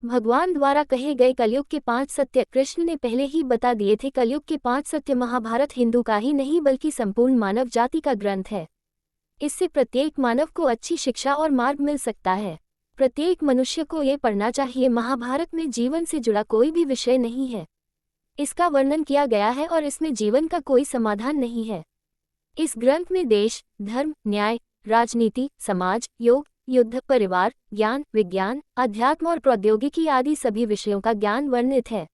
भगवान द्वारा कहे गए कलयुग के 5 सत्य कृष्ण ने पहले ही बता दिए थे। कलयुग के 5 सत्य महाभारत हिंदू का ही नहीं बल्कि संपूर्ण मानव जाति का ग्रंथ है। इससे प्रत्येक मानव को अच्छी शिक्षा और मार्ग मिल सकता है। प्रत्येक मनुष्य को ये पढ़ना चाहिए। महाभारत में जीवन से जुड़ा कोई भी विषय नहीं है। इसका वर्णन किया गया है और इसमें जीवन का कोई समाधान नहीं है। इस ग्रंथ में देश, धर्म, न्याय, राजनीति, समाज, योग, युद्ध, परिवार, ज्ञान, विज्ञान, अध्यात्म और प्रौद्योगिकी आदि सभी विषयों का ज्ञान वर्णित है।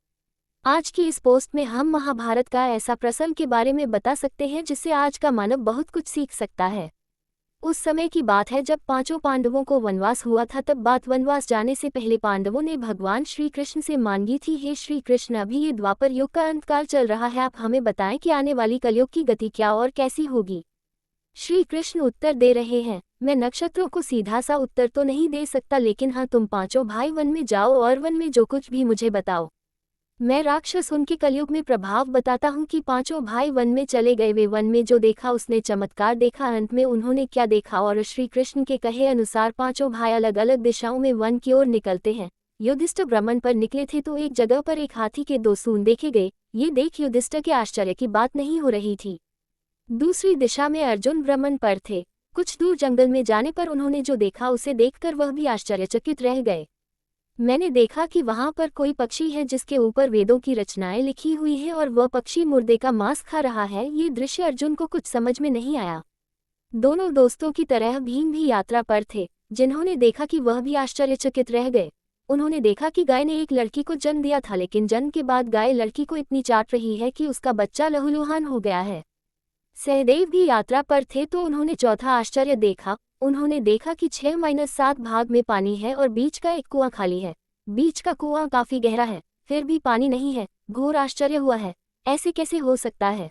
आज की इस पोस्ट में हम महाभारत का ऐसा प्रसंग के बारे में बता सकते हैं जिससे आज का मानव बहुत कुछ सीख सकता है। उस समय की बात है जब 5 पांडवों को वनवास हुआ था। तब बात वनवास जाने से पहले पांडवों ने भगवान श्री कृष्ण से मांगी थी, हे श्री कृष्ण, अभी ये द्वापर युग का अंतकाल चल रहा है, आप हमें बताएं कि आने वाली कलयुग की गति क्या और कैसी होगी। श्री कृष्ण उत्तर दे रहे हैं, मैं नक्षत्रों को सीधा सा उत्तर तो नहीं दे सकता, लेकिन हाँ, तुम 5 भाई वन में जाओ और वन में जो कुछ भी मुझे बताओ। मैं राक्षस उनके कलयुग में प्रभाव बताता हूँ कि 5 भाई वन में चले गए। वे वन में जो देखा उसने चमत्कार देखा। अंत में उन्होंने क्या देखा और श्री कृष्ण के कहे अनुसार 5 भाई अलग अलग दिशाओं में वन की ओर निकलते हैं। युधिष्ठिर भ्रमण पर निकले थे तो एक जगह पर एक हाथी के 2 सूंड देखे गए। ये देख युधिष्ठिर के आश्चर्य की बात नहीं हो रही थी। दूसरी दिशा में अर्जुन भ्रमण पर थे। कुछ दूर जंगल में जाने पर उन्होंने जो देखा उसे देखकर वह भी आश्चर्यचकित रह गए। मैंने देखा कि वहां पर कोई पक्षी है जिसके ऊपर वेदों की रचनाएं लिखी हुई है और वह पक्षी मुर्दे का मांस खा रहा है। ये दृश्य अर्जुन को कुछ समझ में नहीं आया। दोनों दोस्तों की तरह भीम भी यात्रा पर थे, जिन्होंने देखा कि वह भी आश्चर्यचकित रह गए। उन्होंने देखा कि गाय ने एक लड़की को जन्म दिया था, लेकिन जन्म के बाद गाय लड़की को इतनी चाट रही है कि उसका बच्चा लहूलुहान हो गया है। सहदेव भी यात्रा पर थे तो उन्होंने चौथा आश्चर्य देखा। उन्होंने देखा कि 6-7 भाग में पानी है और बीच का एक कुआं खाली है। बीच का कुआं काफी गहरा है, फिर भी पानी नहीं है। घोर आश्चर्य हुआ है, ऐसे कैसे हो सकता है।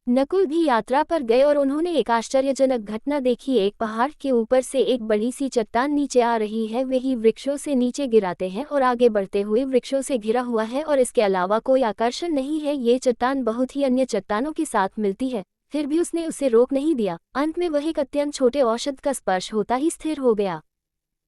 नकुल भी यात्रा पर गए और उन्होंने एक आश्चर्यजनक घटना देखी। एक पहाड़ के ऊपर से एक बड़ी सी चट्टान नीचे आ रही है। वही वृक्षों से नीचे गिराते हैं और आगे बढ़ते हुए वृक्षों से घिरा हुआ है और इसके अलावा कोई आकर्षण नहीं है। ये चट्टान बहुत ही अन्य चट्टानों के साथ मिलती है, फिर भी उसने उसे रोक नहीं दिया। अंत में वह एक अत्यंत छोटे औषध का स्पर्श होता ही स्थिर हो गया।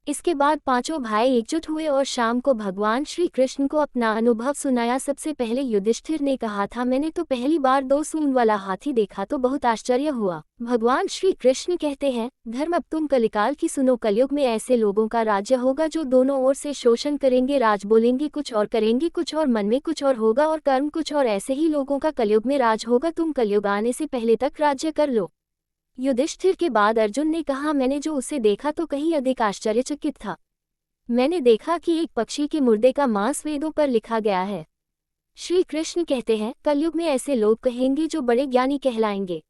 इसके बाद 5 भाई एकजुट हुए और शाम को भगवान श्री कृष्ण को अपना अनुभव सुनाया। सबसे पहले युधिष्ठिर ने कहा था, मैंने तो पहली बार 2 सूंड वाला हाथी देखा तो बहुत आश्चर्य हुआ। भगवान श्री कृष्ण कहते हैं, धर्म, अब तुम कलिकाल की सुनो। कलयुग में ऐसे लोगों का राज्य होगा जो दोनों ओर से शोषण करेंगे। राज बोलेंगे कुछ और करेंगे कुछ और, मन में कुछ और होगा और कर्म कुछ और। ऐसे ही लोगों का कलयुग में राज होगा। तुम कलयुग आने से पहले तक राज्य कर लो। युधिष्ठिर के बाद अर्जुन ने कहा, मैंने जो उसे देखा तो कहीं अधिक आश्चर्यचकित था। मैंने देखा कि एक पक्षी के मुर्दे का मांस वेदों पर लिखा गया है। श्री कृष्ण कहते हैं, कलयुग में ऐसे लोग कहेंगे जो बड़े ज्ञानी कहलाएंगे,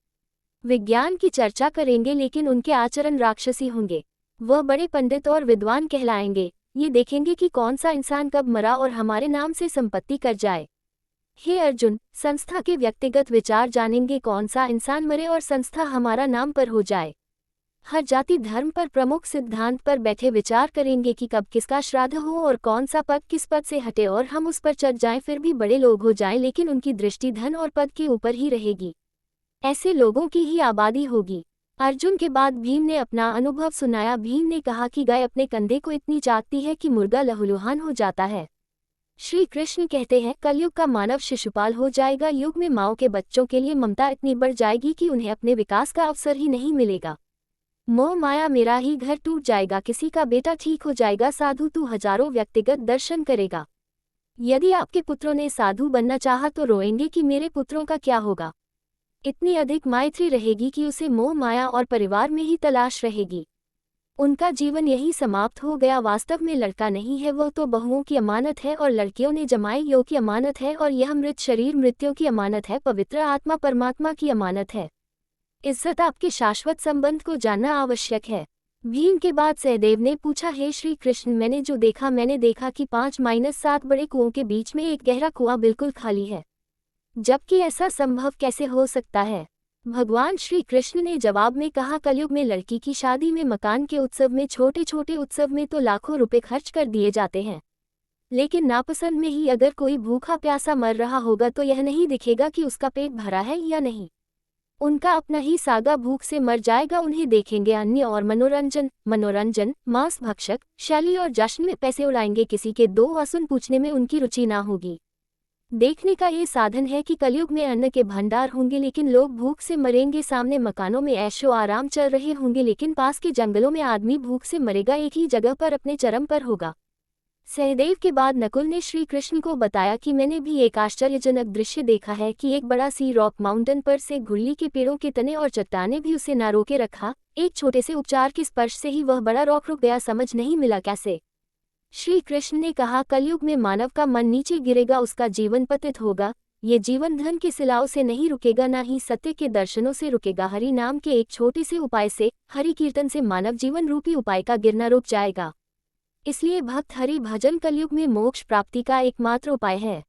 विज्ञान की चर्चा करेंगे, लेकिन उनके आचरण राक्षसी होंगे। वह बड़े पंडित और विद्वान कहलाएंगे। ये देखेंगे कि कौन सा इंसान कब मरा और हमारे नाम से संपत्ति कर जाए। हे अर्जुन, संस्था के व्यक्तिगत विचार जानेंगे, कौन सा इंसान मरे और संस्था हमारा नाम पर हो जाए। हर जाति धर्म पर प्रमुख सिद्धांत पर बैठे विचार करेंगे कि कब किसका श्राद्ध हो और कौन सा पद किस पद से हटे और हम उस पर चढ़ जाएं। फिर भी बड़े लोग हो जाएं, लेकिन उनकी दृष्टि धन और पद के ऊपर ही रहेगी। ऐसे लोगों की ही आबादी होगी। अर्जुन के बाद भीम ने अपना अनुभव सुनाया। भीम ने कहा कि गाय अपने कंधे को इतनी चाटती है कि मुर्गा लहूलुहान हो जाता है। श्री कृष्ण कहते हैं, कलयुग का मानव शिशुपाल हो जाएगा। युग में माओ के बच्चों के लिए ममता इतनी बढ़ जाएगी कि उन्हें अपने विकास का अवसर ही नहीं मिलेगा। मोह माया मेरा ही घर टूट जाएगा। किसी का बेटा ठीक हो जाएगा। साधु तू हजारों व्यक्तिगत दर्शन करेगा। यदि आपके पुत्रों ने साधु बनना चाहा तो रोएंगे कि मेरे पुत्रों का क्या होगा। इतनी अधिक मैत्री रहेगी कि उसे मोह माया और परिवार में ही तलाश रहेगी। उनका जीवन यही समाप्त हो गया। वास्तव में लड़का नहीं है, वह तो बहुओं की अमानत है और लड़कियों ने जमाए योग की अमानत है और यह मृत शरीर मृत्यु की अमानत है। पवित्र आत्मा परमात्मा की अमानत है। इज्जत आपके शाश्वत संबंध को जानना आवश्यक है। भीम के बाद सहदेव ने पूछा, हे श्री कृष्ण, मैंने जो देखा, मैंने देखा कि 5-7 बड़े कुओं के बीच में एक गहरा कुआं बिल्कुल खाली है, जबकि ऐसा संभव कैसे हो सकता है। भगवान श्री कृष्ण ने जवाब में कहा, कलयुग में लड़की की शादी में, मकान के उत्सव में, छोटे छोटे उत्सव में तो लाखों रुपए खर्च कर दिए जाते हैं, लेकिन नापसंद में ही अगर कोई भूखा प्यासा मर रहा होगा तो यह नहीं दिखेगा कि उसका पेट भरा है या नहीं। उनका अपना ही सागा भूख से मर जाएगा। उन्हें देखेंगे अन्य और मनोरंजन मांस भक्षक शैली और जश्न में पैसे उड़ाएंगे। किसी के दो वसुन पूछने में उनकी रुचि ना होगी। देखने का ये साधन है कि कलयुग में अन्न के भंडार होंगे लेकिन लोग भूख से मरेंगे। सामने मकानों में ऐशो आराम चल रहे होंगे लेकिन पास के जंगलों में आदमी भूख से मरेगा। एक ही जगह पर अपने चरम पर होगा। सहदेव के बाद नकुल ने श्री कृष्ण को बताया कि मैंने भी एक आश्चर्यजनक दृश्य देखा है कि एक बड़ा सी रॉक माउंटेन पर से घुल्ली के पेड़ों के तने और चट्टाने भी उसे ना रोके रखा। एक छोटे से उपचार के स्पर्श से ही वह बड़ा रॉक रुक गया। समझ नहीं मिला कैसे? श्री कृष्ण ने कहा, कलयुग में मानव का मन नीचे गिरेगा, उसका जीवन पतित होगा। ये जीवन धन के सिलाओं से नहीं रुकेगा, ना ही सत्य के दर्शनों से रुकेगा। हरि नाम के एक छोटे से उपाय से, हरि कीर्तन से मानव जीवन रूपी उपाय का गिरना रुक जाएगा। इसलिए भक्त हरि भजन कलयुग में मोक्ष प्राप्ति का एकमात्र उपाय है।